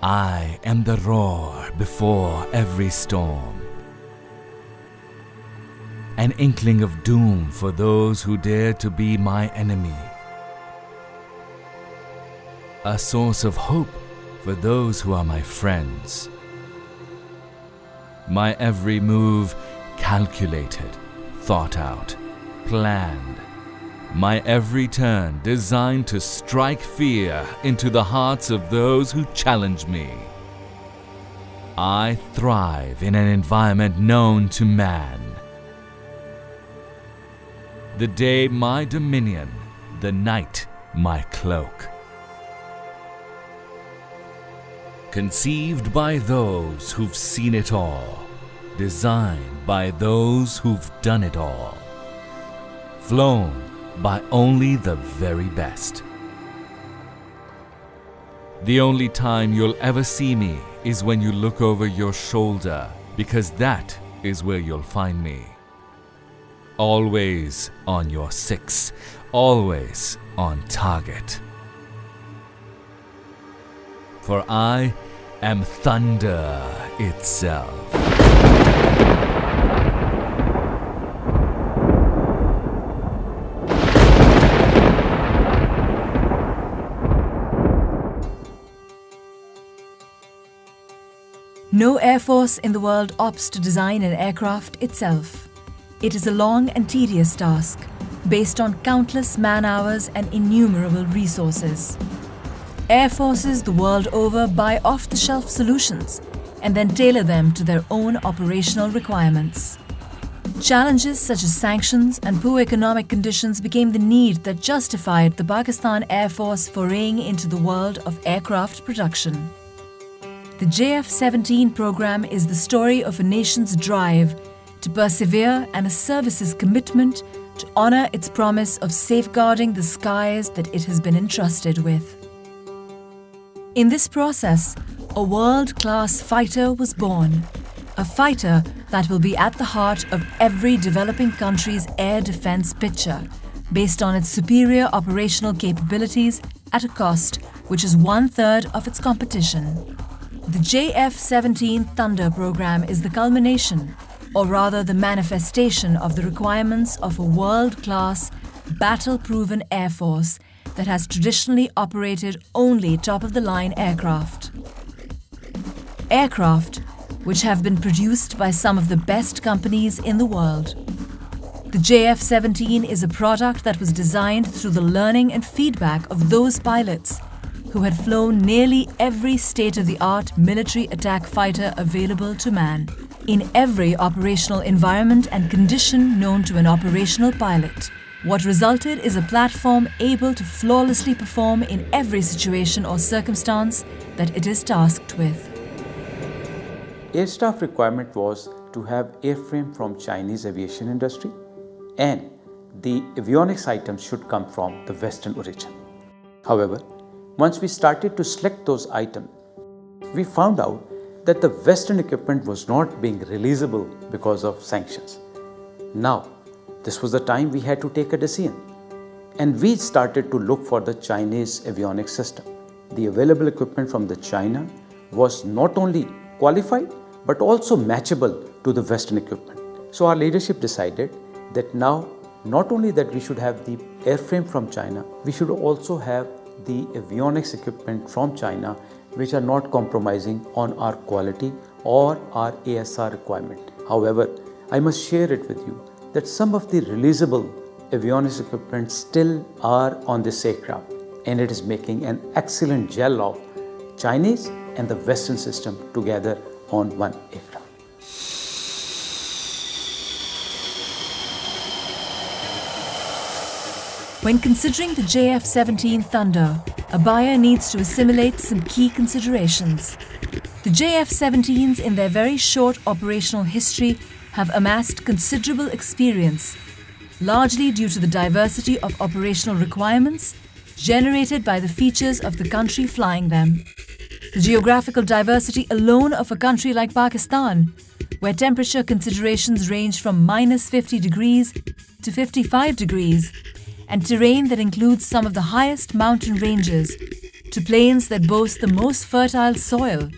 I am the roar before every storm, an inkling of doom for those who dare to be my enemy, a source of hope for those who are my friends. My every move calculated, thought out, planned. My every turn designed to strike fear into the hearts of those who challenge me. I thrive in an environment known to man. The day my dominion, the night my cloak. Conceived by those who've seen it all, designed by those who've done it all, flown by only the very best. The only time you'll ever see me is when you look over your shoulder, because that is where you'll find me. Always on your six, always on target. For I am thunder itself. No air force in the world opts to design an aircraft itself. It is a long and tedious task, based on countless man-hours and innumerable resources. Air forces the world over buy off-the-shelf solutions and then tailor them to their own operational requirements. Challenges such as sanctions and poor economic conditions became the need that justified the Pakistan Air Force foraying into the world of aircraft production. The JF-17 program is the story of a nation's drive to persevere and a service's commitment to honor its promise of safeguarding the skies that it has been entrusted with. In this process, a world-class fighter was born, a fighter that will be at the heart of every developing country's air defense picture, based on its superior operational capabilities at a cost which is 1/3 of its competition. The JF-17 Thunder program is the culmination, or rather the manifestation of the requirements of a world-class, battle-proven air force that has traditionally operated only top-of-the-line aircraft. Aircraft which have been produced by some of the best companies in the world. The JF-17 is a product that was designed through the learning and feedback of those pilots who had flown nearly every state-of-the-art military attack fighter available to man, in every operational environment and condition known to an operational pilot. What resulted is a platform able to flawlessly perform in every situation or circumstance that it is tasked with. Air staff requirement was to have airframe from Chinese aviation industry, and the avionics items should come from the Western origin. However, once we started to select those items, we found out that the Western equipment was not being releasable because of sanctions. Now, this was the time we had to take a decision, and we started to look for the Chinese avionics system. The available equipment from the China was not only qualified but also matchable to the Western equipment. So our leadership decided that now not only that we should have the airframe from China, we should also have the avionics equipment from China, which are not compromising on our quality or our ASR requirement. However, I must share it with you that some of the releasable avionics equipment still are on this aircraft, and it is making an excellent gel of Chinese and the Western system together on one aircraft. When considering the JF-17 Thunder, a buyer needs to assimilate some key considerations. The JF-17s, in their very short operational history, have amassed considerable experience, largely due to the diversity of operational requirements generated by the features of the country flying them. The geographical diversity alone of a country like Pakistan, where temperature considerations range from -50 degrees to 55 degrees, and terrain that includes some of the highest mountain ranges, to plains that boast the most fertile soil,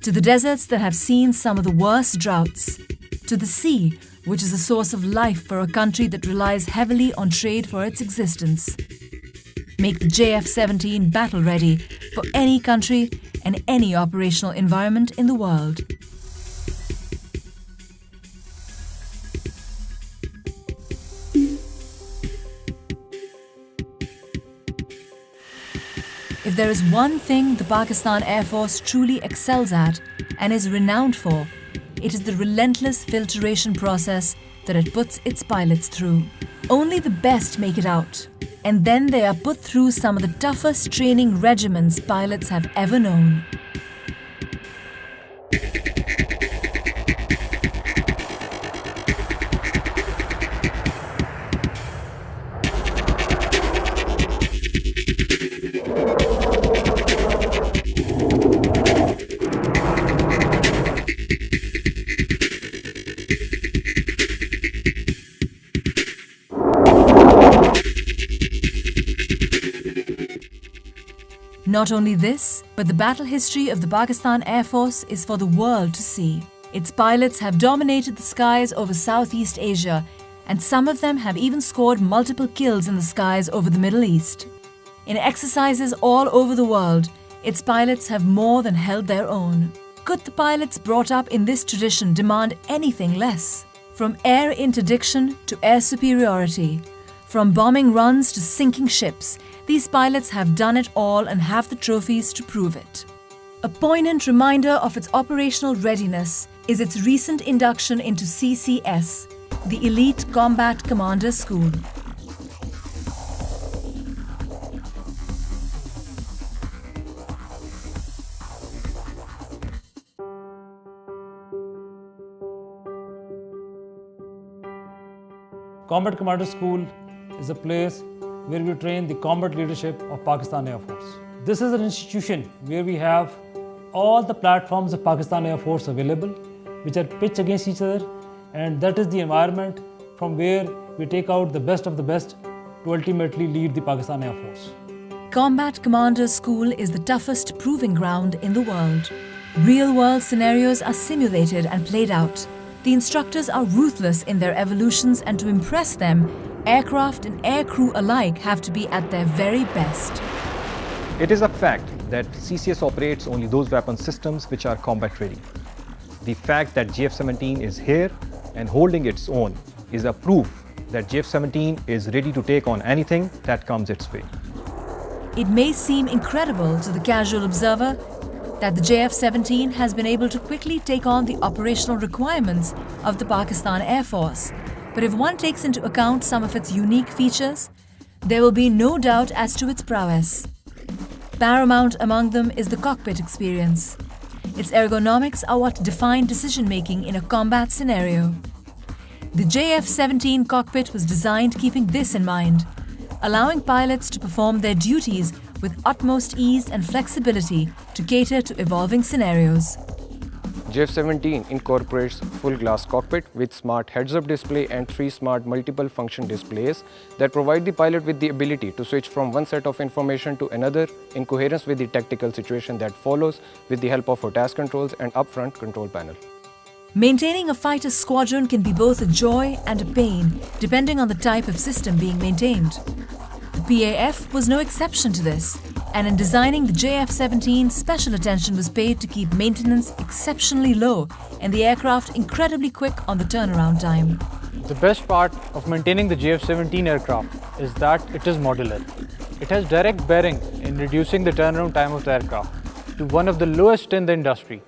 to the deserts that have seen some of the worst droughts, to the sea, which is a source of life for a country that relies heavily on trade for its existence. Make the JF-17 battle-ready for any country and any operational environment in the world. If there is one thing the Pakistan Air Force truly excels at and is renowned for, it is the relentless filtration process that it puts its pilots through. Only the best make it out, and then they are put through some of the toughest training regimens pilots have ever known. Not only this, but the battle history of the Pakistan Air Force is for the world to see. Its pilots have dominated the skies over Southeast Asia, and some of them have even scored multiple kills in the skies over the Middle East. In exercises all over the world, its pilots have more than held their own. Could the pilots brought up in this tradition demand anything less? From air interdiction to air superiority, from bombing runs to sinking ships, these pilots have done it all and have the trophies to prove it. A poignant reminder of its operational readiness is its recent induction into CCS, the Elite Combat Commander School. Combat Commander School is a place where we train the combat leadership of Pakistan Air Force. This is an institution where we have all the platforms of Pakistan Air Force available, which are pitched against each other, and that is the environment from where we take out the best of the best to ultimately lead the Pakistan Air Force. Combat Commander School is the toughest proving ground in the world. Real-world scenarios are simulated and played out. The instructors are ruthless in their evolutions, and to impress them, aircraft and aircrew alike have to be at their very best. It is a fact that CCS operates only those weapon systems which are combat ready. The fact that JF-17 is here and holding its own is a proof that JF-17 is ready to take on anything that comes its way. It may seem incredible to the casual observer that the JF-17 has been able to quickly take on the operational requirements of the Pakistan Air Force. But if one takes into account some of its unique features, there will be no doubt as to its prowess. Paramount among them is the cockpit experience. Its ergonomics are what define decision-making in a combat scenario. The JF-17 cockpit was designed keeping this in mind, allowing pilots to perform their duties with utmost ease and flexibility to cater to evolving scenarios. JF-17 incorporates full glass cockpit with smart heads-up display and 3 smart multiple function displays that provide the pilot with the ability to switch from one set of information to another in coherence with the tactical situation that follows with the help of a task controls and upfront control panel. Maintaining a fighter squadron can be both a joy and a pain, depending on the type of system being maintained. The PAF was no exception to this, and in designing the JF-17, special attention was paid to keep maintenance exceptionally low and the aircraft incredibly quick on the turnaround time. The best part of maintaining the JF-17 aircraft is that it is modular. It has direct bearing in reducing the turnaround time of the aircraft to one of the lowest in the industry.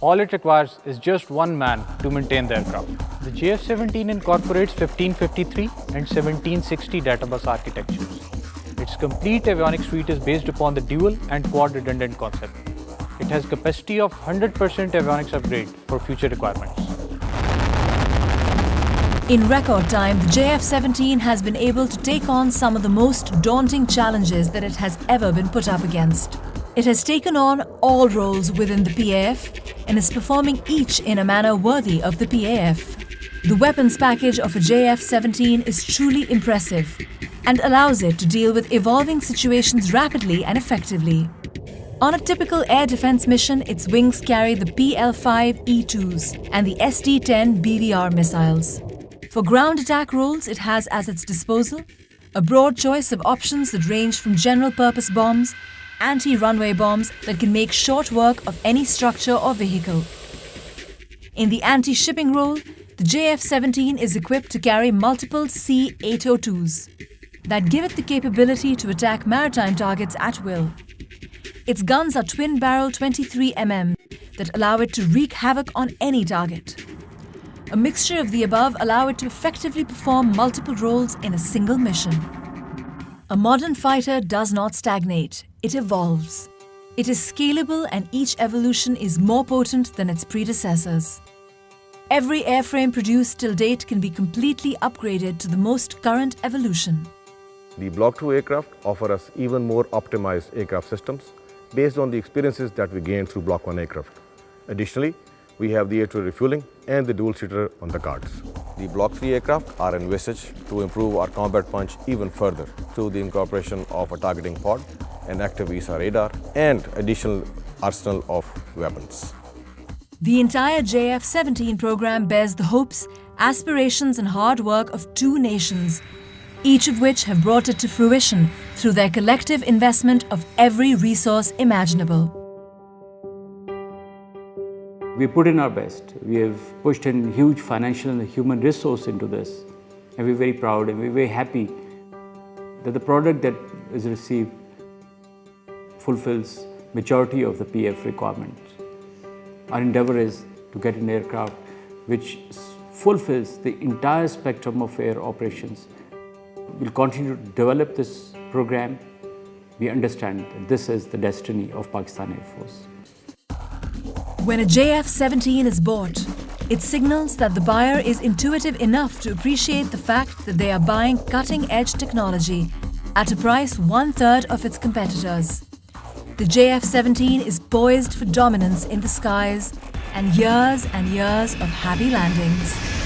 All it requires is just one man to maintain the aircraft. The JF-17 incorporates 1553 and 1760 databus architectures. Its complete avionics suite is based upon the dual and quad redundant concept. It has capacity of 100% avionics upgrade for future requirements. In record time, the JF-17 has been able to take on some of the most daunting challenges that it has ever been put up against. It has taken on all roles within the PAF and is performing each in a manner worthy of the PAF. The weapons package of a JF-17 is truly impressive and allows it to deal with evolving situations rapidly and effectively. On a typical air defense mission, its wings carry the PL-5E2s and the SD-10 BVR missiles. For ground attack roles, it has as its disposal a broad choice of options that range from general-purpose bombs, anti-runway bombs that can make short work of any structure or vehicle. In the anti-shipping role, the JF-17 is equipped to carry multiple C-802s that give it the capability to attack maritime targets at will. Its guns are twin-barrel 23mm that allow it to wreak havoc on any target. A mixture of the above allow it to effectively perform multiple roles in a single mission. A modern fighter does not stagnate, it evolves. It is scalable and each evolution is more potent than its predecessors. Every airframe produced till date can be completely upgraded to the most current evolution. The Block II aircraft offer us even more optimized aircraft systems based on the experiences that we gained through Block I aircraft. Additionally, we have the air-to-air refueling and the dual-seater on the cards. The Block III aircraft are envisaged to improve our combat punch even further through the incorporation of a targeting pod, an active ESA radar, and additional arsenal of weapons. The entire JF-17 program bears the hopes, aspirations and hard work of two nations, each of which have brought it to fruition through their collective investment of every resource imaginable. We put in our best. We have pushed in huge financial and human resource into this. And we're very proud and we're very happy that the product that is received fulfills majority of the PF requirements. Our endeavor is to get an aircraft which fulfills the entire spectrum of air operations. We'll continue to develop this program. We understand that this is the destiny of Pakistan Air Force. When a JF-17 is bought, it signals that the buyer is intuitive enough to appreciate the fact that they are buying cutting-edge technology at a price 1/3 of its competitors. The JF-17 is poised for dominance in the skies and years of happy landings.